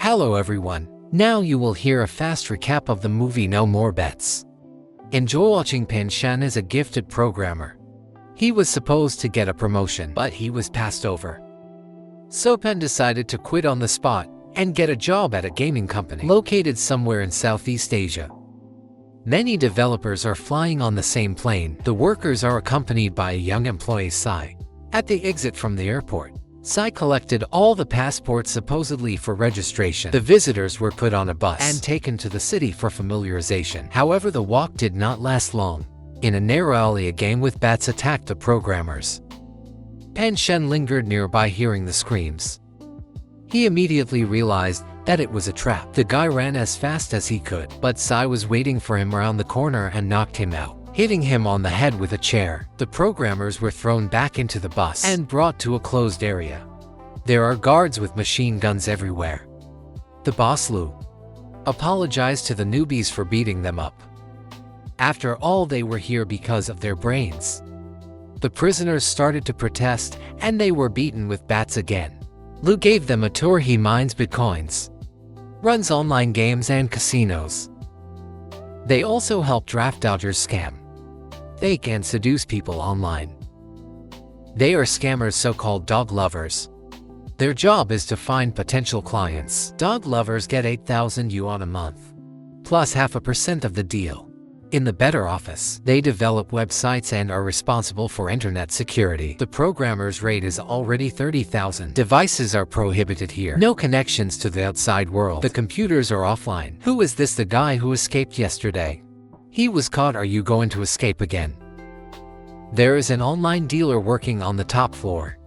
Hello everyone, now you will hear a fast recap of the movie No More Bets. Enjoy watching. Pen Shan is a gifted programmer. He was supposed to get a promotion, but he was passed over. So Pen decided to quit on the spot and get a job at a gaming company located somewhere in Southeast Asia. Many developers are flying on the same plane. The workers are accompanied by a young employee, Sai. At the exit from the airport, Sai collected all the passports supposedly for registration. The visitors were put on a bus and taken to the city for familiarization. However, the walk did not last long. In a narrow alley, a game with bats attacked the programmers. Pen Shan lingered nearby, hearing the screams. He immediately realized that it was a trap. The guy ran as fast as he could, but Sai was waiting for him around the corner and knocked him out, hitting him on the head with a chair. The programmers were thrown back into the bus and brought to a closed area. There are guards with machine guns everywhere. The boss Lu apologized to the newbies for beating them up. After all, they were here because of their brains. The prisoners started to protest, and they were beaten with bats again. Lu gave them a tour. He mines bitcoins, runs online games and casinos. They also help draft dodgers scam. They can seduce people online. They are scammers, so-called dog lovers. Their job is to find potential clients. Dog lovers get 8,000 yuan a month, plus 0.5% of the deal. In the better office, they develop websites and are responsible for internet security. The programmer's rate is already 30,000. Devices are prohibited here. No connections to the outside world. The computers are offline. Who is this? The guy who escaped yesterday. He was caught. Are you going to escape again? There is an online dealer working on the top floor.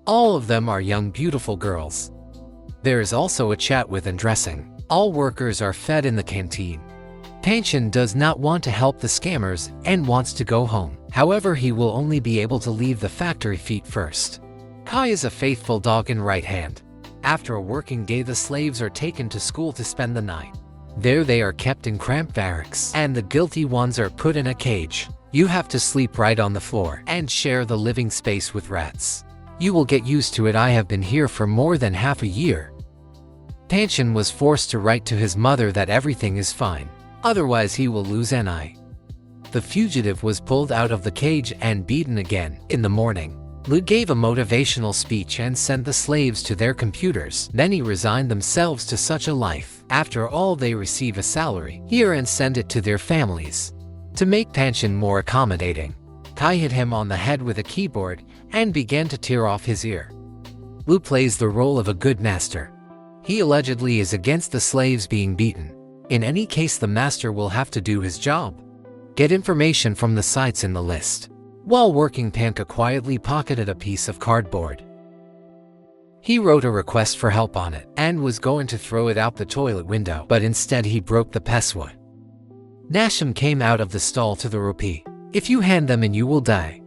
All of them are young, beautiful girls. There is also a chat with undressing. All workers are fed in the canteen. Pen Shan does not want to help the scammers and wants to go home. However, he will only be able to leave the factory feet first. Kai is a faithful dog in right hand. After a working day, the slaves are taken to school to spend the night. There they are kept in cramped barracks, and the guilty ones are put in a cage. You have to sleep right on the floor and share the living space with rats. You will get used to it. I have been here for more than half a year. Pen Shan was forced to write to his mother that everything is fine. Otherwise, he will lose an eye. The fugitive was pulled out of the cage and beaten again. In the morning, Lu gave a motivational speech and sent the slaves to their computers. Then he resigned themselves to such a life. After all, they receive a salary here and send it to their families. To make Pen Shan more accommodating, Kai hit him on the head with a keyboard and began to tear off his ear. Lu plays the role of a good master. He allegedly is against the slaves being beaten. In any case, the master will have to do his job. Get information from the sites in the list. While working, Panka quietly pocketed a piece of cardboard. He wrote a request for help on it and was going to throw it out the toilet window, but instead he broke the password. Nasham came out of the stall to the rupee. If you hand them in, you will die.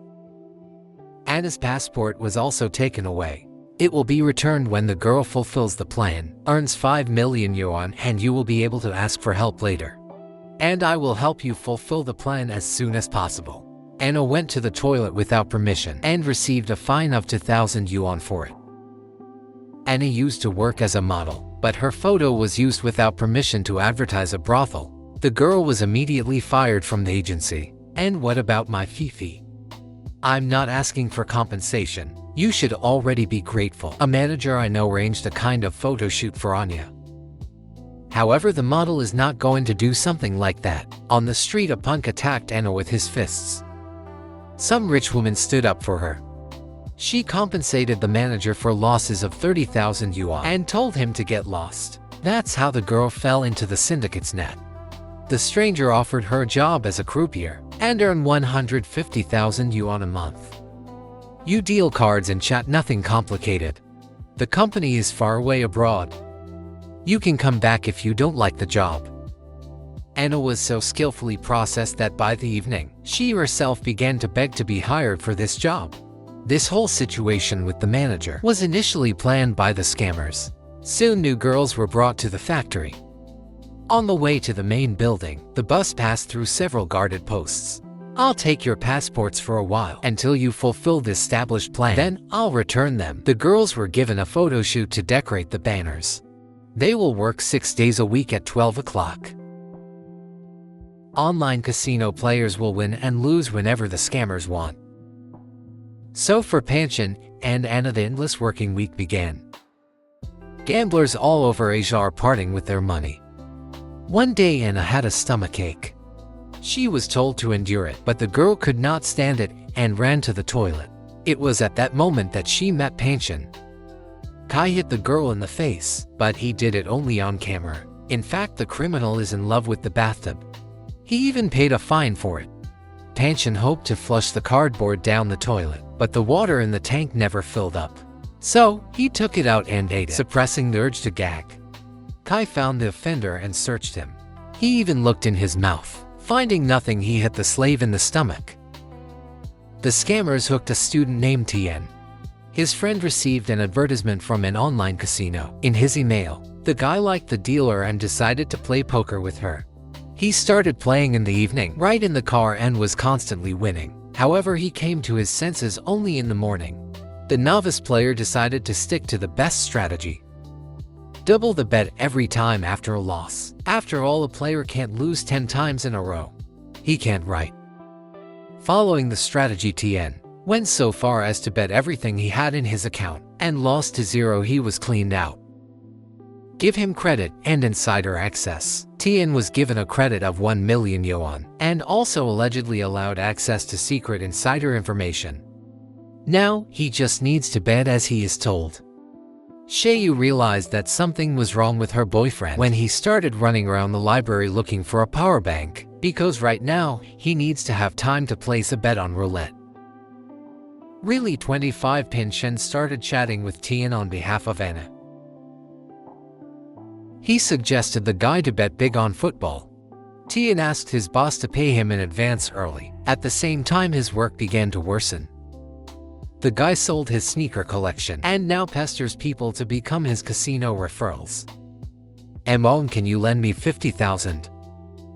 Anna's passport was also taken away. It will be returned when the girl fulfills the plan, earns 5 million yuan, and you will be able to ask for help later. And I will help you fulfill the plan as soon as possible. Anna went to the toilet without permission and received a fine of 2,000 yuan for it. Anna used to work as a model, but her photo was used without permission to advertise a brothel. The girl was immediately fired from the agency. And what about my fee? I'm not asking for compensation. You should already be grateful. A manager I know arranged a kind of photo shoot for Anya. However, the model is not going to do something like that. On the street, a punk attacked Anna with his fists. Some rich woman stood up for her. She compensated the manager for losses of 30,000 yuan and told him to get lost. That's how the girl fell into the syndicate's net. The stranger offered her a job as a croupier and earned 150,000 yuan a month. You deal cards and chat, nothing complicated. The company is far away abroad. You can come back if you don't like the job. Anna was so skillfully processed that by the evening, she herself began to beg to be hired for this job. This whole situation with the manager was initially planned by the scammers. Soon new girls were brought to the factory. On the way to the main building, the bus passed through several guarded posts. I'll take your passports for a while until you fulfill the established plan. Then I'll return them. The girls were given a photo shoot to decorate the banners. They will work 6 days a week at 12 o'clock. Online casino players will win and lose whenever the scammers want. So for Pen Shan and Anna, the endless working week began. Gamblers all over Asia are parting with their money. One day Anna had a stomachache. She was told to endure it, but the girl could not stand it and ran to the toilet. It was at that moment that she met Pen Shan. Kai hit the girl in the face, but he did it only on camera. In fact, the criminal is in love with the bathtub. He even paid a fine for it. Pen Shan hoped to flush the cardboard down the toilet, but the water in the tank never filled up. So, he took it out and ate it, suppressing the urge to gag. Kai found the offender and searched him. He even looked in his mouth. Finding nothing, he hit the slave in the stomach. The scammers hooked a student named Tien. His friend received an advertisement from an online casino in his email. The guy liked the dealer and decided to play poker with her. He started playing in the evening, right in the car, and was constantly winning. However, he came to his senses only in the morning. The novice player decided to stick to the best strategy. Double the bet every time after a loss. After all, a player can't lose 10 times in a row. He can't, right? Following the strategy, Tien went so far as to bet everything he had in his account and lost to zero. He was cleaned out. Give him credit and insider access. Tien was given a credit of 1 million yuan and also allegedly allowed access to secret insider information. Now, he just needs to bet as he is told. Shayu realized that something was wrong with her boyfriend when he started running around the library looking for a power bank, because right now, he needs to have time to place a bet on roulette. Really 25 Pen Shan started chatting with Tien on behalf of Anna. He suggested the guy to bet big on football. Tien asked his boss to pay him in advance early. At the same time, his work began to worsen. The guy sold his sneaker collection and now pesters people to become his casino referrals. Mom, can you lend me 50,000?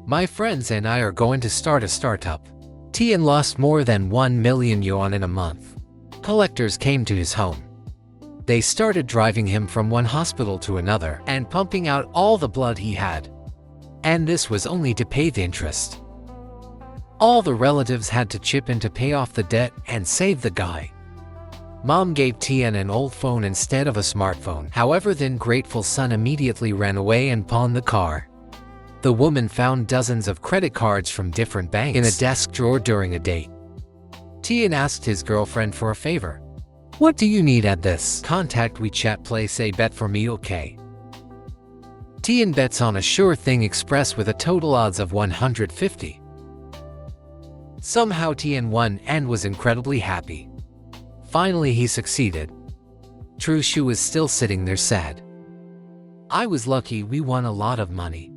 My friends and I are going to start a startup. Tien lost more than 1 million yuan in a month. Collectors came to his home. They started driving him from one hospital to another and pumping out all the blood he had. And this was only to pay the interest. All the relatives had to chip in to pay off the debt and save the guy. Mom gave Tien an old phone instead of a smartphone. However, the ungrateful son immediately ran away and pawned the car. The woman found dozens of credit cards from different banks in a desk drawer during a date. Tien asked his girlfriend for a favor. What do you need at this? Contact WeChat, place a bet for me, okay? Tien bets on a Sure Thing Express with a total odds of 150. Somehow Tien won and was incredibly happy. Finally, he succeeded. True Shu was still sitting there sad. I was lucky, we won a lot of money.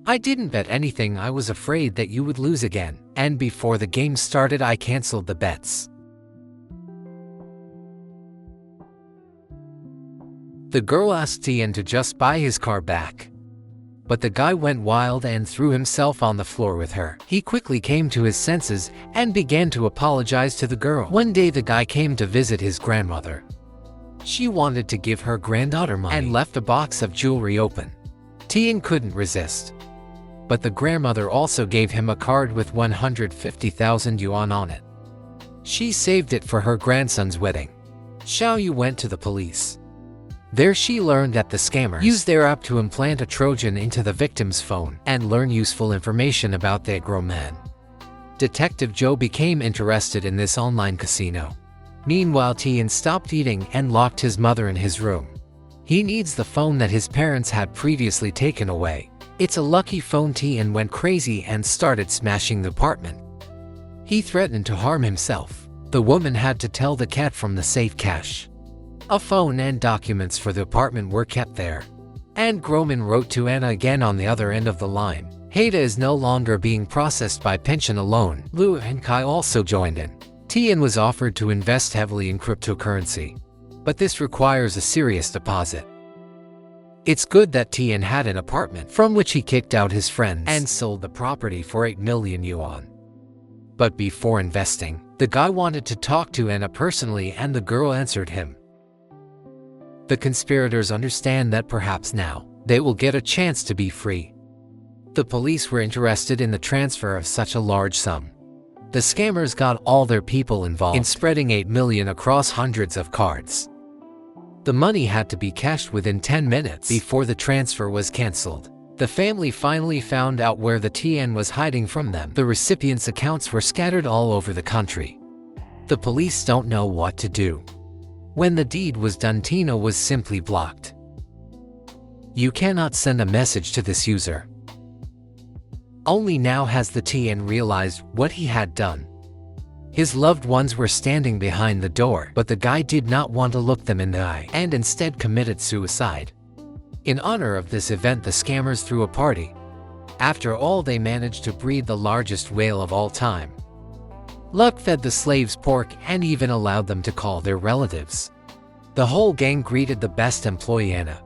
I didn't bet anything, I was afraid that you would lose again, and before the game started I cancelled the bets. The girl asked Tien to just buy his car back. But the guy went wild and threw himself on the floor with her. He quickly came to his senses and began to apologize to the girl. One day the guy came to visit his grandmother. She wanted to give her granddaughter money and left a box of jewelry open. Tien couldn't resist. But the grandmother also gave him a card with 150,000 yuan on it. She saved it for her grandson's wedding. Xiaoyu went to the police. There she learned that the scammers used their app to implant a Trojan into the victim's phone and learn useful information about the grown man. Detective Joe became interested in this online casino. Meanwhile, Tien stopped eating and locked his mother in his room. He needs the phone that his parents had previously taken away. It's a lucky phone. Tien went crazy and started smashing the apartment. He threatened to harm himself. The woman had to tell the cat from the safe cash. A phone and documents for the apartment were kept there. And Groman wrote to Anna again on the other end of the line. Hada is no longer being processed by Pen Shan alone. Lu and Kai also joined in. Tien was offered to invest heavily in cryptocurrency. But this requires a serious deposit. It's good that Tien had an apartment from which he kicked out his friends and sold the property for 8 million yuan. But before investing, the guy wanted to talk to Anna personally and the girl answered him. The conspirators understand that perhaps now, they will get a chance to be free. The police were interested in the transfer of such a large sum. The scammers got all their people involved in spreading 8 million across hundreds of cards. The money had to be cashed within 10 minutes before the transfer was cancelled. The family finally found out where the TN was hiding from them. The recipients' accounts were scattered all over the country. The police don't know what to do. When the deed was done, Tina was simply blocked. You cannot send a message to this user. Only now has the TN realized what he had done. His loved ones were standing behind the door, but the guy did not want to look them in the eye and instead committed suicide. In honor of this event, the scammers threw a party. After all, they managed to breed the largest whale of all time. Luck fed the slaves pork and even allowed them to call their relatives. The whole gang greeted the best employee, Anna.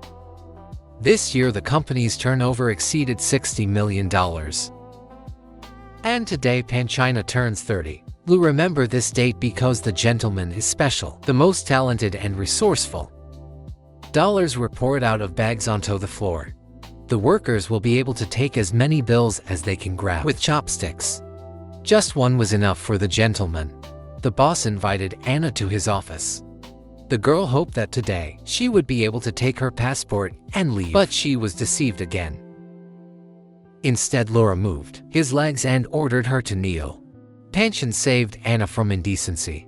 This year, the company's turnover exceeded $60 million. And today, Pen Shan turns 30. Lou, remember this date because the gentleman is special, the most talented and resourceful. Dollars were poured out of bags onto the floor. The workers will be able to take as many bills as they can grab with chopsticks. Just one was enough for the gentleman. The boss invited Anna to his office. The girl hoped that today she would be able to take her passport and leave, but she was deceived again. Instead, Laura moved his legs and ordered her to kneel. Pen Shan saved Anna from indecency.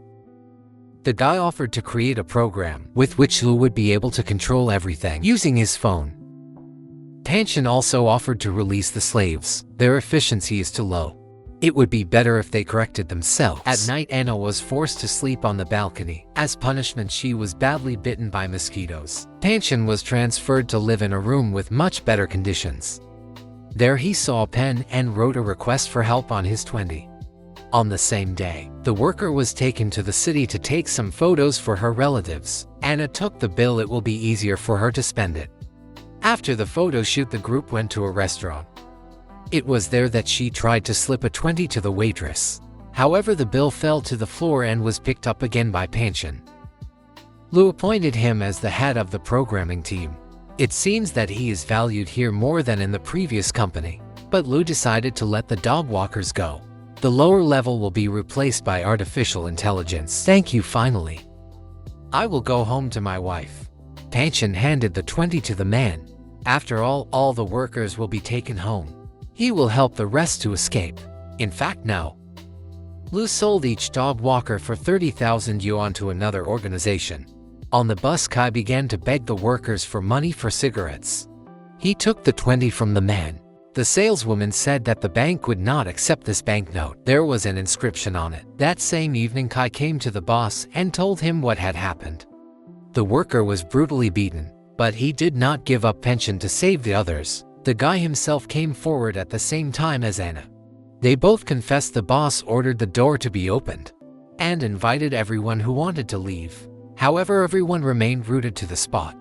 The guy offered to create a program with which Lou would be able to control everything using his phone. Pen Shan also offered to release the slaves. Their efficiency is too low. It would be better if they corrected themselves. At night, Anna was forced to sleep on the balcony. As punishment, she was badly bitten by mosquitoes. Pen Shan was transferred to live in a room with much better conditions. There he saw a pen and wrote a request for help on his 20. On the same day, the worker was taken to the city to take some photos for her relatives. Anna took the bill. It will be easier for her to spend it. After the photo shoot, the group went to a restaurant. It was there that she tried to slip a 20 to the waitress. However, the bill fell to the floor and was picked up again by Pen Shan. Lou appointed him as the head of the programming team. It seems that he is valued here more than in the previous company. But Lou decided to let the dog walkers go. The lower level will be replaced by artificial intelligence. Thank you, finally. I will go home to my wife. Pen Shan handed the 20 to the man. After all the workers will be taken home. He will help the rest to escape. In fact, now, Lou sold each dog walker for 30,000 yuan to another organization. On the bus, Kai began to beg the workers for money for cigarettes. He took the 20 from the man. The saleswoman said that the bank would not accept this banknote. There was an inscription on it. That same evening, Kai came to the boss and told him what had happened. The worker was brutally beaten, but he did not give up Pen Shan to save the others. The guy himself came forward at the same time as Anna. They both confessed. The boss ordered the door to be opened and invited everyone who wanted to leave. However, everyone remained rooted to the spot.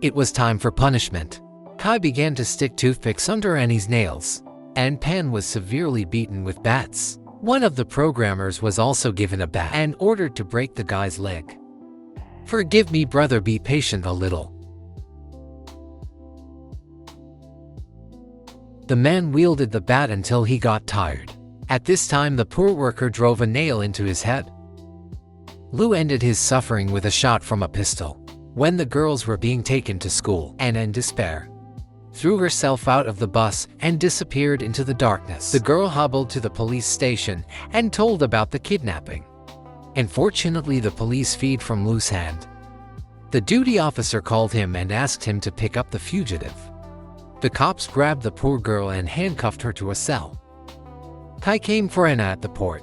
It was time for punishment. Kai began to stick toothpicks under Annie's nails, and Pen was severely beaten with bats. One of the programmers was also given a bat and ordered to break the guy's leg. Forgive me, brother, be patient a little. The man wielded the bat until he got tired. At this time, the poor worker drove a nail into his head. Lou ended his suffering with a shot from a pistol. When the girls were being taken to school, Anna, in despair, threw herself out of the bus and disappeared into the darkness. The girl hobbled to the police station and told about the kidnapping. Unfortunately, the police feed from Lou's hand. The duty officer called him and asked him to pick up the fugitive. The cops grabbed the poor girl and handcuffed her to a cell. Kai came for Anna at the port.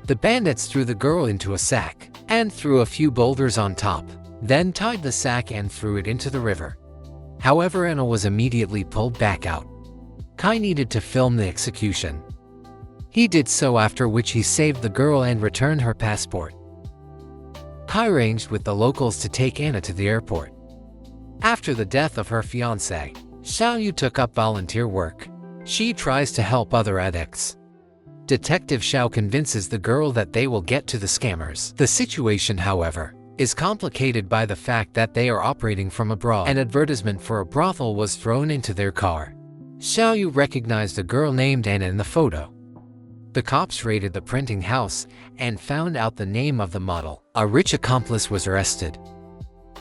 The bandits threw the girl into a sack and threw a few boulders on top, then tied the sack and threw it into the river. However, Anna was immediately pulled back out. Kai needed to film the execution. He did so, after which he saved the girl and returned her passport. Kai arranged with the locals to take Anna to the airport. After the death of her fiancé, Xiao Yu took up volunteer work. She tries to help other addicts. Detective Xiao convinces the girl that they will get to the scammers. The situation, however, is complicated by the fact that they are operating from abroad. An advertisement for a brothel was thrown into their car. Xiaoyu recognized a girl named Anna in the photo. The cops raided the printing house and found out the name of the model. A rich accomplice was arrested.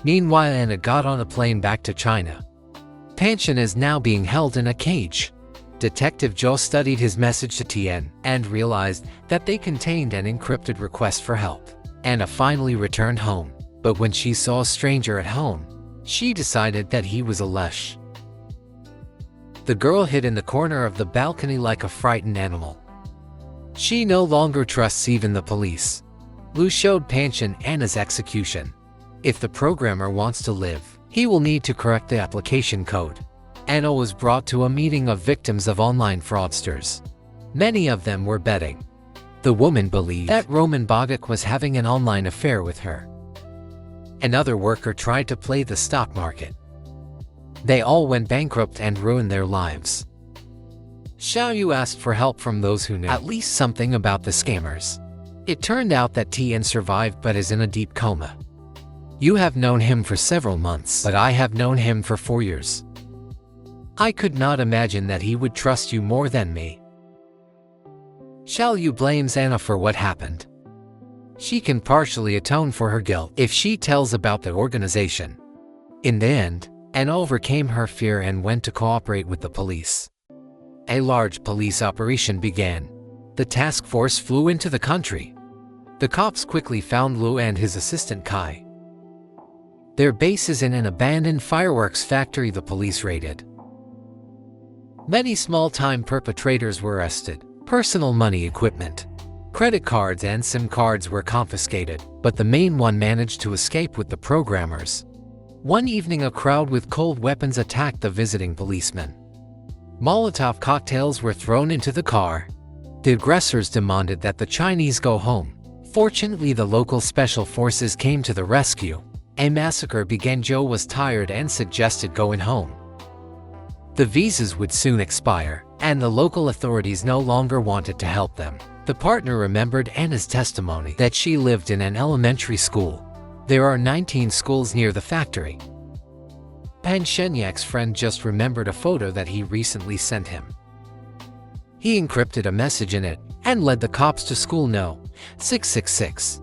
Meanwhile, Anna got on a plane back to China. Pen Shan is now being held in a cage. Detective Zhou studied his message to Tian and realized that they contained an encrypted request for help. Anna finally returned home, but when she saw a stranger at home, she decided that he was a lesh. The girl hid in the corner of the balcony like a frightened animal. She no longer trusts even the police. Lu showed Pen Shan Anna's execution. If the programmer wants to live, he will need to correct the application code. Anna was brought to a meeting of victims of online fraudsters. Many of them were betting. The woman believed that Roman Bogak was having an online affair with her. Another worker tried to play the stock market. They all went bankrupt and ruined their lives. Xiaoyu asked for help from those who knew at least something about the scammers. It turned out that Tian survived but is in a deep coma. You have known him for several months, but I have known him for 4 years. I could not imagine that he would trust you more than me. Xiaoyu blames Anna for what happened. She can partially atone for her guilt if she tells about the organization. In the end, Anna overcame her fear and went to cooperate with the police. A large police operation began. The task force flew into the country. The cops quickly found Lu and his assistant Kai. Their base is in an abandoned fireworks factory the police raided. Many small-time perpetrators were arrested. Personal money, equipment, credit cards and SIM cards were confiscated, but the main one managed to escape with the programmers. One evening, a crowd with cold weapons attacked the visiting policemen. Molotov cocktails were thrown into the car. The aggressors demanded that the Chinese go home. Fortunately, the local special forces came to the rescue. A massacre began. Zhou was tired and suggested going home. The visas would soon expire, and the local authorities no longer wanted to help them. The partner remembered Anna's testimony that she lived in an elementary school. There are 19 schools near the factory. Pen Shanyak's friend just remembered a photo that he recently sent him. He encrypted a message in it and led the cops to school No. 666.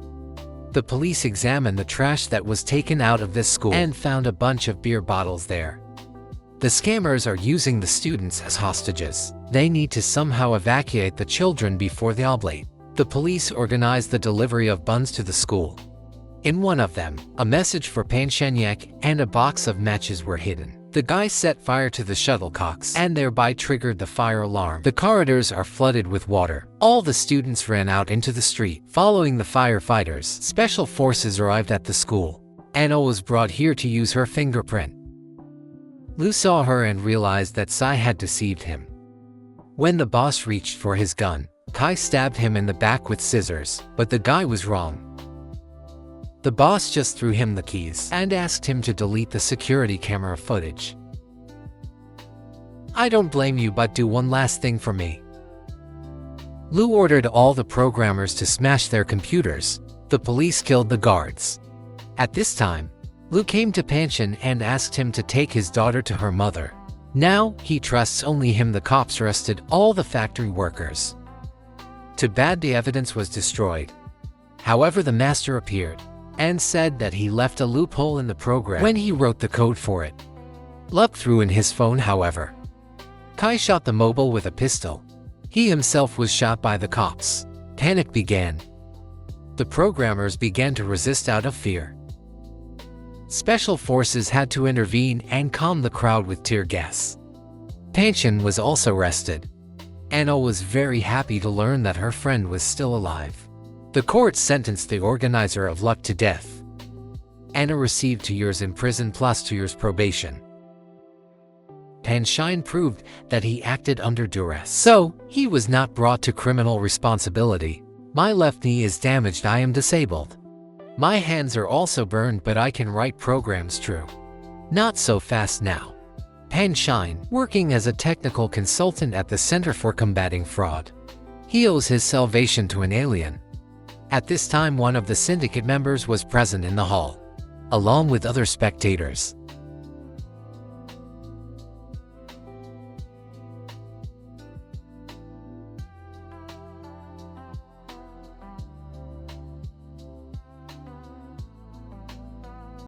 The police examined the trash that was taken out of this school and found a bunch of beer bottles there. The scammers are using the students as hostages. They need to somehow evacuate the children before the oblate. The police organized the delivery of buns to the school. In one of them, a message for Pen Shanyak and a box of matches were hidden. The guy set fire to the shuttlecocks and thereby triggered the fire alarm. The corridors are flooded with water. All the students ran out into the street. Following the firefighters, special forces arrived at the school. Anna was brought here to use her fingerprint. Lu saw her and realized that Sai had deceived him. When the boss reached for his gun, Kai stabbed him in the back with scissors, but the guy was wrong. The boss just threw him the keys and asked him to delete the security camera footage. I don't blame you, but do one last thing for me. Lu ordered all the programmers to smash their computers. The police killed the guards. At this time, Lu came to Pen Shan and asked him to take his daughter to her mother. Now, he trusts only him. The cops arrested all the factory workers. Too bad the evidence was destroyed. However, the master appeared and said that he left a loophole in the program when he wrote the code for it. Luck threw in his phone, however. Kai shot the mobile with a pistol. He himself was shot by the cops. Panic began. The programmers began to resist out of fear. Special forces had to intervene and calm the crowd with tear gas. Pen Shan was also arrested. Anna was very happy to learn that her friend was still alive. The court sentenced the organizer of Luck to death. Anna received 2 years in prison plus 2 years probation. Pen Shan proved that he acted under duress, so he was not brought to criminal responsibility. My left knee is damaged. I am disabled. My hands are also burned, but I can write programs. True. Not so fast now. Pen Shan, working as a technical consultant at the Center for Combating Fraud. He owes his salvation to an alien. At this time, one of the syndicate members was present in the hall, along with other spectators.